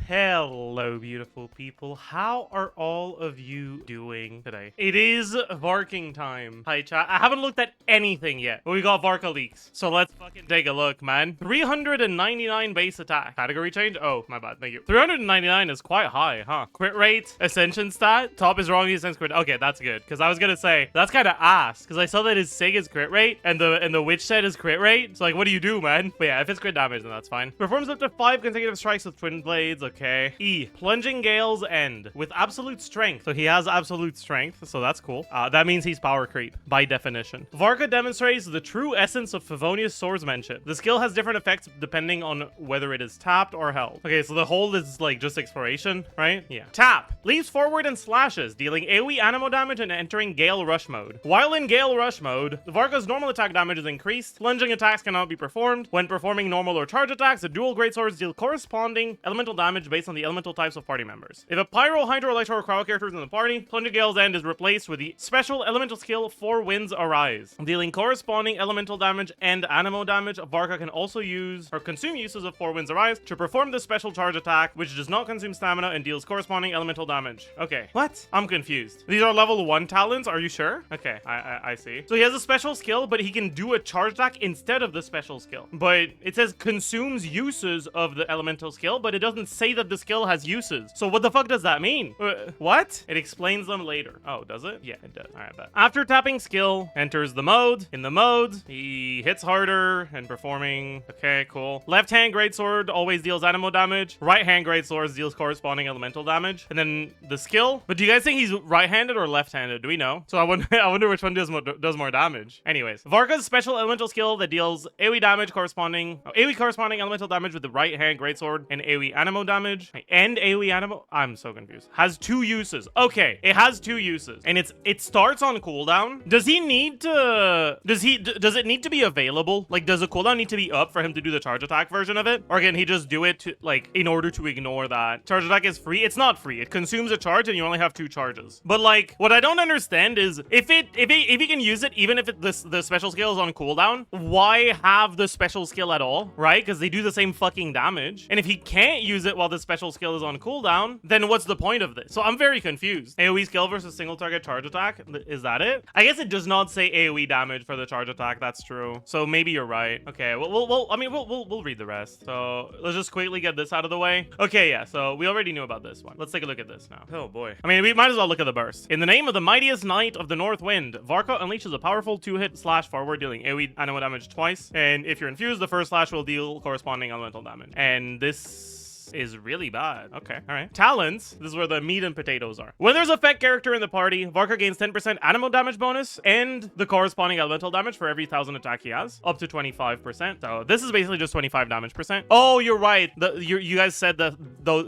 Hello, beautiful people. How are all of you doing today? It is Varking time. Hi, chat. I haven't looked at anything yet, but we got Varka leaks. So let's fucking take a look, man. 399 base attack. Category change? Oh, my bad. Thank you. 399 is quite high, huh? Crit rate, ascension stat. Top is wrong. He sends crit. Okay, that's good. Because I was going to say, that's kind of ass. Because I saw that his Sig is crit rate and the witch set is crit rate. So like, what do you do, man? But yeah, if it's crit damage, then that's fine. Performs up to 5 consecutive strikes with twin blades. Okay. E. Plunging Gale's End with absolute strength. So he has absolute strength. So that's cool. That means he's power creep by definition. Varka demonstrates the true essence of Favonius swordsmanship. The skill has different effects depending on whether it is tapped or held. Okay, so the hold is like just exploration, right? Yeah. Tap. Leaps forward and slashes, dealing AoE animo damage and entering Gale Rush mode. While in Gale Rush mode, Varka's normal attack damage is increased. Lunging attacks cannot be performed. When performing normal or charge attacks, the dual greatswords deal corresponding elemental damage based on the elemental types of party members. If a Pyro, Hydro, Electro, or Cryo character is in the party, Plunging Gale's End is replaced with the special elemental skill 4 Winds Arise. Dealing corresponding elemental damage and animo damage, Varka can also use or consume uses of 4 Winds Arise to perform the special charge attack, which does not consume stamina and deals corresponding elemental damage. Okay. What? I'm confused. These are level 1 talents, are you sure? Okay, I see. So he has a special skill, but he can do a charge attack instead of the special skill. But it says consumes uses of the elemental skill, but it doesn't say that the skill has uses. So what the fuck does that mean? What? It explains them later. Oh, does it? Yeah, it does. Alright, bet. After tapping skill, enters the mode. In the mode, he hits harder and performing. Okay, cool. Left hand greatsword always deals animo damage. Right hand greatsword deals corresponding elemental damage. And then the skill. But do you guys think he's right-handed or left-handed? Do we know? So I wonder which one does more damage. Anyways, Varka's special elemental skill that deals AoE damage corresponding elemental damage with the right hand greatsword and AoE animo damage and AoE animo. I'm so confused. Has 2 uses. Okay, it has 2 uses, and it starts on cooldown. Does he need to? Does it need to be available? Like, does the cooldown need to be up for him to do the charge attack version of it, or can he just do it to, like, in order to ignore that? Charge attack is free. It's not free. It consumes a charge, and you only have 2 charges. But like, what I don't understand is if he can use it, even if the special skill is on cooldown, why have the special skill at all, right? Because they do the same fucking damage. And if he can't use it while the special skill is on cooldown, then what's the point of this? So I'm very confused. AoE skill versus single target charge attack. Is that it? I guess it does not say AoE damage for the charge attack. That's true. So maybe you're right. Okay. We'll read the rest. So let's just quickly get this out of the way. Okay. Yeah. So we already knew about this one. Let's take a look at this now. Oh boy. I mean, we might as well look at the burst. In the name of the mightiest knight of the North Wind, Varka unleashes a powerful 2-hit slash forward, dealing AoE animo damage twice. And if you're infused, the first slash will deal corresponding elemental damage. And this is really bad. Okay, all right. Talents. This is where the meat and potatoes are. When there's a Fett character in the party, Varka gains 10% animo damage bonus and the corresponding elemental damage for every 1,000 attack he has, up to 25%. So this is basically just 25 damage percent. Oh, you're right. You guys said that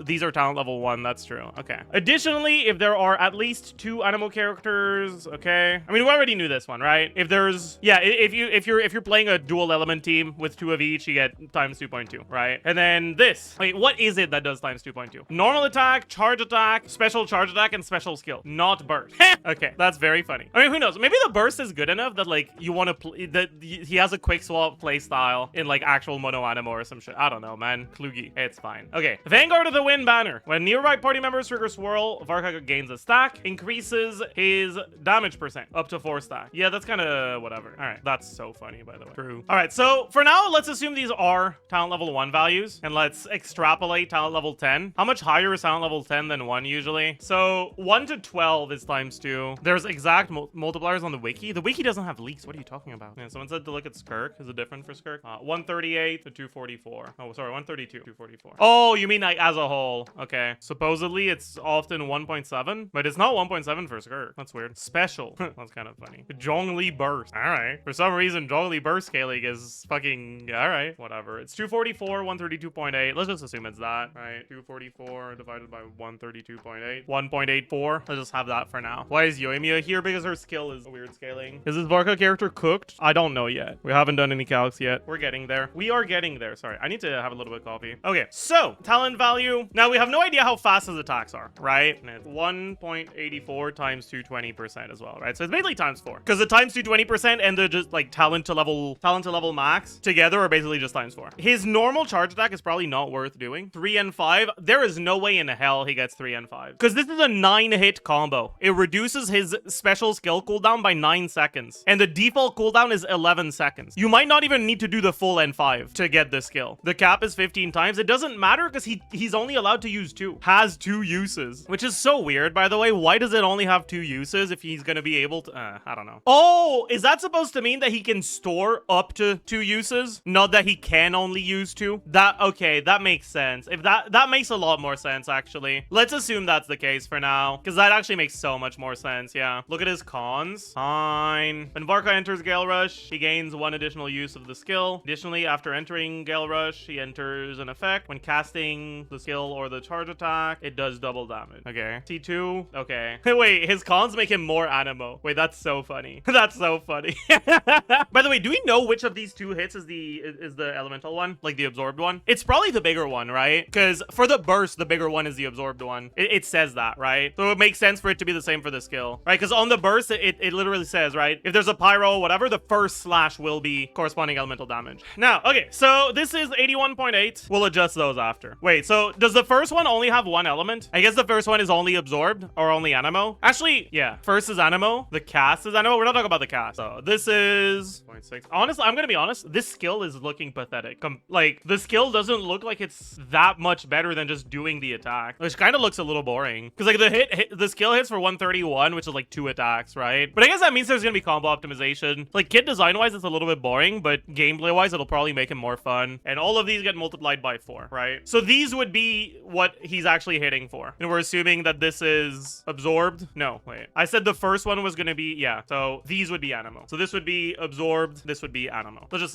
these are talent level 1. That's true. Okay. Additionally, if there are at least 2 animal characters, okay. I mean, we already knew this one, right? If there's, yeah, if you're playing a dual element team with 2 of each, you get times 2.2, right? And then this. Wait, what is it that does times 2.2? Normal attack, charge attack, special charge attack, and special skill, not burst. Okay, that's very funny. I mean, who knows? Maybe the burst is good enough that like you want to play that he has a quick swap play style in like actual mono animo or some shit. I don't know, man. Klugi. It's fine. Okay, Vanguard of the Wind banner. When nearby party members trigger swirl, Varka gains a stack, increases his damage percent up to 4 stack. Yeah, that's kind of whatever. All right, that's so funny, by the way. True. All right, so for now, let's assume these are talent level 1 values, and let's extrapolate talent level 10. How much higher is talent level 10 than 1 usually? So 1 to 12 is times 2. There's exact multipliers on the wiki. The wiki doesn't have leaks. What are you talking about? Yeah, someone said to look at Skirk. Is it different for Skirk? 138 to 244. Oh, sorry, 132 to 244. Oh, you mean like as a whole? Okay. Supposedly it's often 1.7, but it's not 1.7 for Skirk. That's weird. Special. That's kind of funny. Zhongli burst. All right. For some reason, Zhongli burst scaling is fucking all right. Whatever. It's 244, 132.8. Let's just assume it's that. All right. 244 divided by 132.8. 1.84. Let's just have that for now. Why is Yoimiya here? Because her skill is weird scaling. Is this Varka character cooked? I don't know yet. We haven't done any calcs yet. We're getting there. We are getting there. Sorry. I need to have a little bit of coffee. Okay. So, talent value value. Now, we have no idea how fast his attacks are, right? And it's 1.84 times 220% as well, right? So it's basically times 4. Because the times 220% and the just like talent to level max together are basically just times 4. His normal charge attack is probably not worth doing. 3 and 5. There is no way in hell he gets 3 and 5. Because this is a 9-hit combo. It reduces his special skill cooldown by 9 seconds. And the default cooldown is 11 seconds. You might not even need to do the full N5 to get this skill. The cap is 15 times. It doesn't matter because he's only allowed to use 2. Has 2 uses. Which is so weird, by the way. Why does it only have 2 uses if he's going to be able to... I don't know. Oh, is that supposed to mean that he can store up to 2 uses? Not that he can only use 2? Okay, that makes sense. If that makes a lot more sense, actually. Let's assume that's the case for now. Because that actually makes so much more sense, yeah. Look at his cons. Fine. When Varka enters Gale Rush, he gains 1 additional use of the skill. Additionally, after entering Gale Rush, he enters an effect. When casting the skill or the charge attack, it does double damage. Okay. T2. Okay. Wait, his cons make him more animo. Wait, that's so funny. That's so funny. By the way, do we know which of these 2 hits is the elemental one? Like the absorbed one? It's probably the bigger one, right? Because for the burst, the bigger one is the absorbed one. It says that, right? So it makes sense for it to be the same for the skill, right? Because on the burst, it literally says, right? If there's a pyro or whatever, the first slash will be corresponding elemental damage. Now, okay, so this is 81.8. We'll adjust those after. Wait, so does the first one only have 1 element? I guess the first one is only absorbed or only animo. Actually, yeah, first is animo. The cast is animo. We're not talking about the cast. So this is 0.6. Honestly, I'm gonna be honest. This skill is looking pathetic. Like, the skill doesn't look like it's that much better than just doing the attack, which kind of looks a little boring. Because like the skill hits for 131, which is like 2 attacks, right? But I guess that means there's gonna be combo optimization. Like kit design wise, it's a little bit boring, but gameplay wise, it'll probably make him more fun. And all of these get multiplied by 4, right? So these would be what he's actually hitting for. And we're assuming that this is absorbed. No, wait. I said the first one was gonna be, yeah. So these would be animo. So this would be absorbed. This would be animo. Let's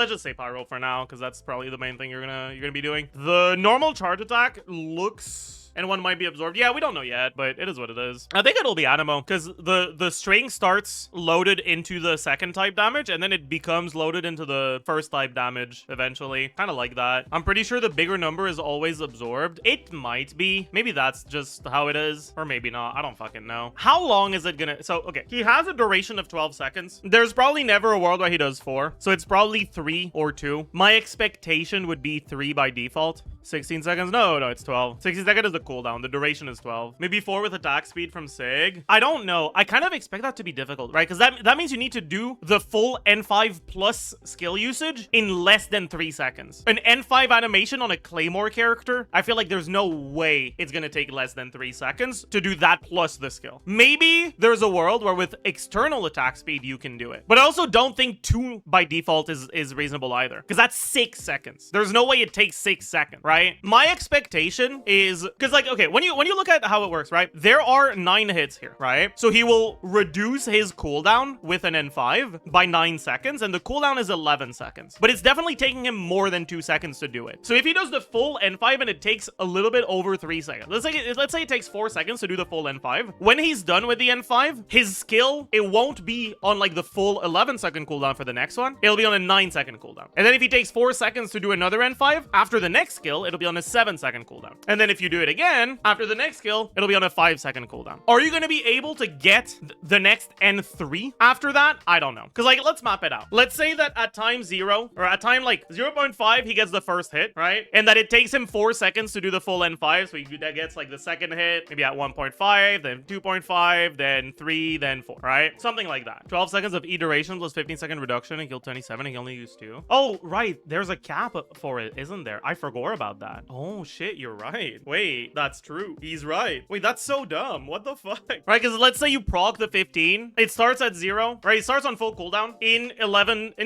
just say pyro for now, because that's probably the main thing you're gonna be doing. The normal charge attack looks... and 1 might be absorbed. Yeah, we don't know yet, but it is what it is. I think it'll be animo, because the string starts loaded into the second type damage, and then it becomes loaded into the first type damage eventually. Kind of like that. I'm pretty sure the bigger number is always absorbed. It might be. Maybe that's just how it is, or maybe not. I don't fucking know. How long is it gonna... So, okay. He has a duration of 12 seconds. There's probably never a world where he does 4, so it's probably 3 or 2. My expectation would be 3 by default. 16 seconds? No, it's 12. 16 seconds is the cooldown. The duration is 12. Maybe 4 with attack speed from Sig. I don't know. I kind of expect that to be difficult, right? Because that means you need to do the full N5 plus skill usage in less than 3 seconds. An N5 animation on a claymore character, I feel like there's no way it's going to take less than 3 seconds to do that plus the skill. Maybe there's a world where with external attack speed, you can do it. But I also don't think 2 by default is reasonable either. Because that's 6 seconds. There's no way it takes 6 seconds, right? My expectation is, because like, okay, when you look at how it works, right? There are 9 hits here, right? So he will reduce his cooldown with an N5 by 9 seconds, and the cooldown is 11 seconds. But it's definitely taking him more than 2 seconds to do it. So if he does the full N5 and it takes a little bit over 3 seconds, let's say it takes 4 seconds to do the full N5. When he's done with the N5, his skill, it won't be on like the full 11-second cooldown for the next one. It'll be on a 9-second cooldown. And then if he takes 4 seconds to do another N5, after the next skill, it'll be on a 7-second cooldown. And then if you do it again, after the next skill, it'll be on a 5-second cooldown. Are you going to be able to get the next N3 after that? I don't know. Because like, let's map it out. Let's say that at time 0, or at time like 0.5, he gets the first hit, right? And that it takes him 4 seconds to do the full N5. So that gets like the second hit, maybe at 1.5, then 2.5, then 3, then 4, right? Something like that. 12 seconds of E duration plus 15-second reduction and kill 27. He can only use 2. Oh, right. There's a cap for it, isn't there? I forgot about that. Oh, shit. You're right. Wait, that's true. He's right. Wait, that's so dumb. What the fuck? Right, because let's say you proc the 15. It starts at 0, right? It starts on full cooldown in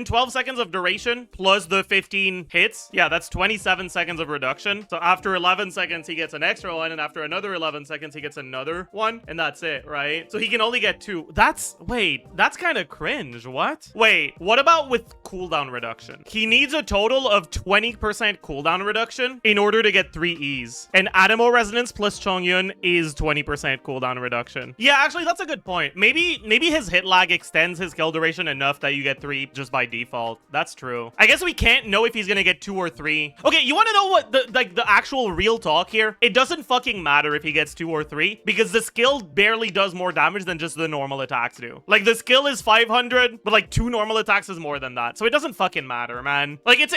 12 seconds of duration plus the 15 hits. Yeah, that's 27 seconds of reduction. So after 11 seconds, he gets an extra one, and after another 11 seconds, he gets another one, and that's it, right? So he can only get 2. Wait, that's kind of cringe. What? Wait, what about with cooldown reduction. He needs a total of 20% cooldown reduction in order to get 3 E's. And Animo Resonance plus Chongyun is 20% cooldown reduction. Yeah, actually, that's a good point. Maybe his hit lag extends his skill duration enough that you get 3 just by default. That's true. I guess we can't know if he's gonna get 2 or 3. Okay, you want to know what the actual real talk here? It doesn't fucking matter if he gets 2 or 3 because the skill barely does more damage than just the normal attacks do. Like, the skill is 500, but like 2 normal attacks is more than that. So it doesn't fucking matter, man. Like, it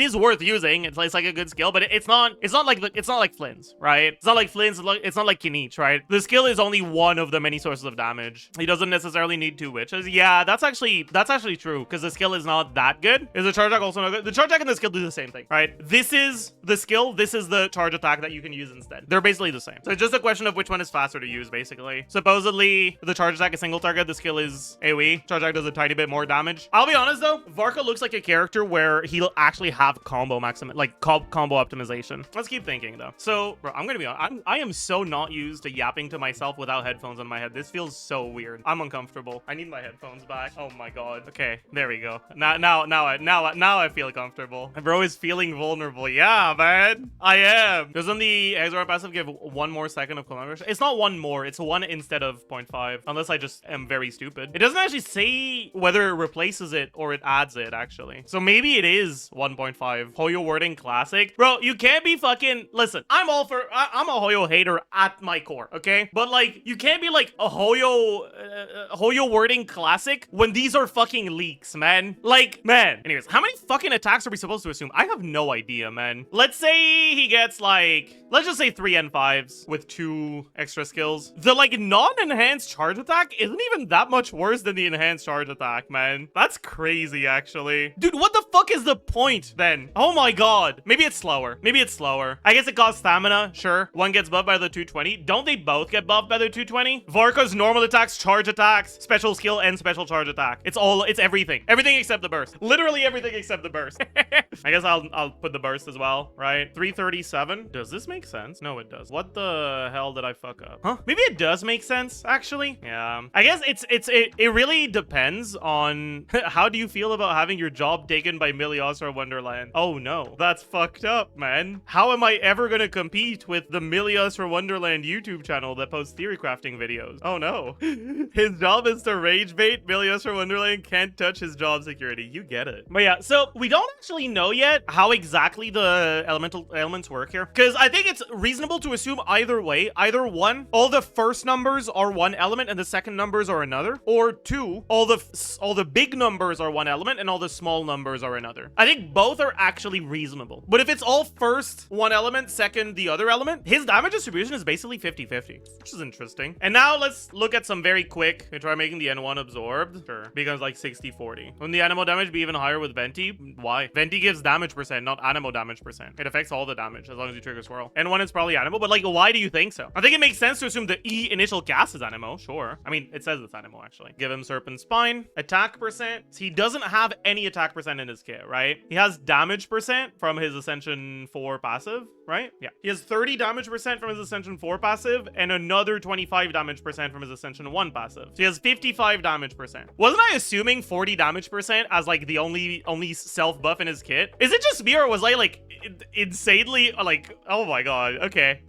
is worth using. It's like a good skill, but it's not like Flynn's, right? It's not like Flynn's. It's not like Kinich, right? The skill is only one of the many sources of damage. He doesn't necessarily need 2 witches. Yeah, that's actually true because the skill is not that good. Is the charge attack also not good? The charge attack and the skill do the same thing, right? This is the skill. This is the charge attack that you can use instead. They're basically the same. So it's just a question of which one is faster to use, basically. Supposedly, the charge attack is single target. The skill is AoE. Charge attack does a tiny bit more damage. I'll be honest though, Varka looks like a character where he'll actually have combo combo optimization. Let's keep thinking though. So, bro, I'm gonna be honest. I am so not used to yapping to myself without headphones on my head. This feels so weird. I'm uncomfortable. I need my headphones back. Oh my god. Okay, there we go. Now I feel comfortable. And bro is feeling vulnerable. Yeah, man. I am. Doesn't the Exort passive give 1 more second of cooldown? It's not 1 more. It's 1 instead of 0.5. Unless I just am very stupid. It doesn't actually say whether it replaces it or it adds it, actually. So maybe it is 1.5. Hoyo wording classic. Bro, you can't be fucking... Listen, I'm a Hoyo hater at my core, okay? But like, you can't be like a Hoyo wording classic when these are fucking leaks, man. Like, man. Anyways, how many fucking attacks are we supposed to assume? I have no idea, man. Let's say he gets like... Let's just say 3 N5s with 2 extra skills. The like non-enhanced charge attack isn't even that much worse than the enhanced charge attack, man. That's crazy, actually. Dude, what the fuck is the point then? Oh my god. Maybe it's slower. Maybe it's slower. I guess it costs stamina. Sure. One gets buffed by the 220. Don't they both get buffed by the 220? Varka's normal attacks, charge attacks, special skill, and special charge attack. It's everything. Everything except the burst. Literally everything except the burst. I guess I'll put the burst as well, right? 337. Does this make sense? No, it does. What the hell did I fuck up? Huh? Maybe it does make sense, actually. Yeah. I guess it really depends on how do you feel about having your job taken by Miliosra Wonderland. Oh no, that's fucked up, man. How am I ever gonna compete with the Miliosra Wonderland YouTube channel that posts theory crafting videos? Oh no. His job is to rage bait. Miliosra Wonderland can't touch his job security. You get it. But yeah, so we don't actually know yet how exactly the elements work here, because I think it's reasonable to assume either way. Either 1, all the first numbers are 1 element and the second numbers are another, or 2, all the big numbers are 1 element and all the small numbers are another. I think both are actually reasonable. But if it's all first 1 element, second the other element, his damage distribution is basically 50-50, which is interesting. And now let's look at some very quick and try making the N1 absorbed. Sure, becomes like 60-40. Wouldn't the Animo damage be even higher with Venti? Why? Venti gives damage percent, not Animo damage percent. It affects all the damage as long as you trigger Swirl. N1 is probably Animo, but like, why do you think so? I think it makes sense to assume the E initial cast is Animo, sure. I mean, it says it's Animo, actually. Give him Serpent Spine. Attack percent. He doesn't have any attack percent in his kit, right? He has damage percent from his Ascension 4 passive, right? Yeah. He has 30 damage percent from his Ascension 4 passive and another 25 damage percent from his Ascension 1 passive. So he has 55 damage percent. Wasn't I assuming 40 damage percent as like the only self buff in his kit? Is it just me or was I like insanely like, oh my god, okay.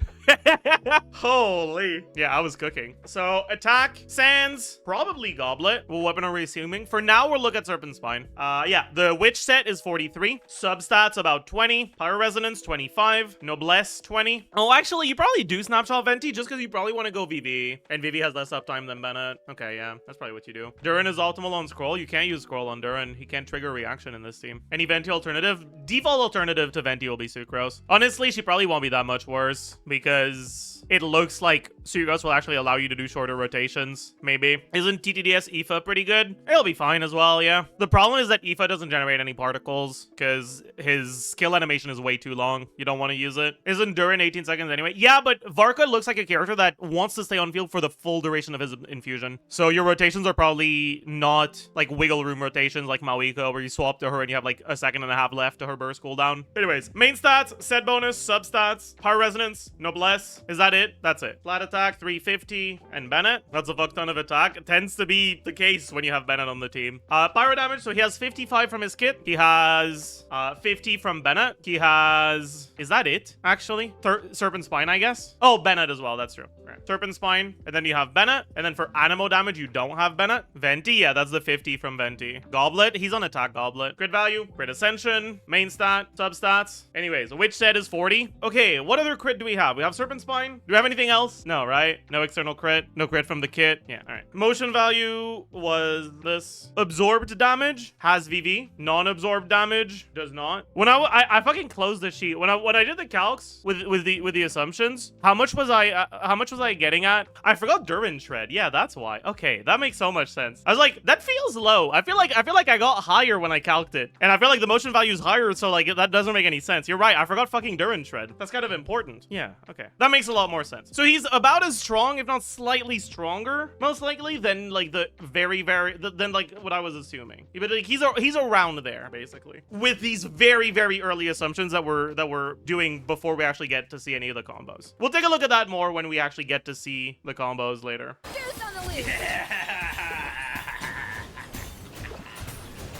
Holy. Yeah, I was cooking. So, attack, Sands, probably Goblet. What weapon are we assuming? For now, we'll look at Serpent Spine. Yeah, the Witch set is 43. Substats about 20. Pyro Resonance, 25. Noblesse, 20. Oh, actually, you probably do Snapshot Venti just because you probably want to go VV. And VV has less uptime than Bennett. Okay, yeah, that's probably what you do. Durin is optimal on Scroll. You can't use Scroll on Durin. He can't trigger reaction in this team. Any Venti alternative? Default alternative to Venti will be Sucrose. Honestly, she probably won't be that much worse because it looks like Sucrose will actually allow you to do shorter rotations, maybe. Isn't TTDS Aoife pretty good? It'll be fine as well, yeah. The problem is that Aoife doesn't generate any particles because his skill animation is way too long. You don't want to use it. Isn't Durin 18 seconds anyway? Yeah, but Varka looks like a character that wants to stay on field for the full duration of his infusion. So your rotations are probably not like wiggle room rotations like Mawiko where you swap to her and you have like a second and a half left to her burst cooldown. Anyways, main stats, set bonus, substats, Pyro Resonance, Noblesse. Is that it. That's it. Flat attack, 350, and Bennett. That's a fuck ton of attack. It tends to be the case when you have Bennett on the team. Pyro damage, so he has 55 from his kit. He has 50 from Bennett. He has... Is that it, actually? Serpent Spine, I guess? Oh, Bennett as well. That's true. Right. Serpent Spine, and then you have Bennett. And then for Animo damage, you don't have Bennett. Venti, yeah, that's the 50 from Venti. Goblet, he's on attack Goblet. Crit value, crit ascension, main stat, substats. Anyways, which set is 40? Okay, what other crit do we have? We have Serpent Spine. Do we have anything else? No, right? No external crit. No crit from the kit. Yeah, all right. Motion value was this. Absorbed damage has VV. Non-absorbed damage does not. When I fucking closed the sheet. When I did the calcs with the assumptions, how much was I getting at? I forgot Durin Shred. Yeah, that's why. Okay, that makes so much sense. I was like, that feels low. I feel like I got higher when I calced it, and I feel like the motion value is higher, so like that doesn't make any sense. You're right. I forgot fucking Durin Shred. That's kind of important. Yeah. Okay. That makes a lot more sense. So he's about as strong, if not slightly stronger, most likely, than like the than like what I was assuming. But like he's around there basically with these very early assumptions that we're doing before we actually get to see any of the combos. We'll take a look at that more when we actually get to see the combos later. Deuce on the loose. Yeah.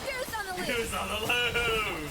Deuce on the loose. Deuce on the loose.